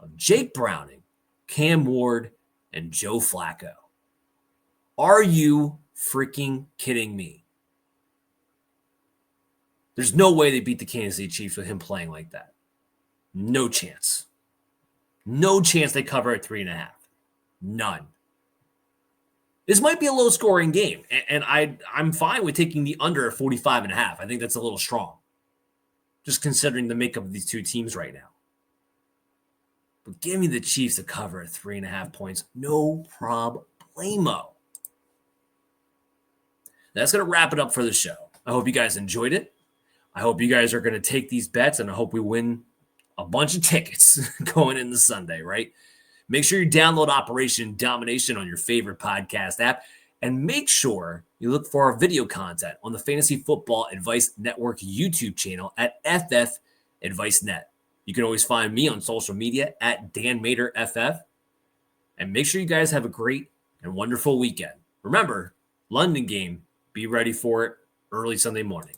of Jake Browning, Cam Ward, and Joe Flacco. Are you freaking kidding me? There's no way they beat the Kansas City Chiefs with him playing like that. No chance. No chance they cover at 3.5. None. This might be a low-scoring game, and I'm fine with taking the under at 45.5. I think that's a little strong, just considering the makeup of these two teams right now. But give me the Chiefs to cover at 3.5 points. No problemo. That's going to wrap it up for the show. I hope you guys enjoyed it. I hope you guys are going to take these bets, and I hope we win a bunch of tickets going into Sunday, right? Make sure you download Operation Domination on your favorite podcast app, and make sure you look for our video content on the Fantasy Football Advice Network YouTube channel at FF Advice Net. You can always find me on social media at DanMaterFF. And make sure you guys have a great and wonderful weekend. Remember, London game, be ready for it early Sunday morning.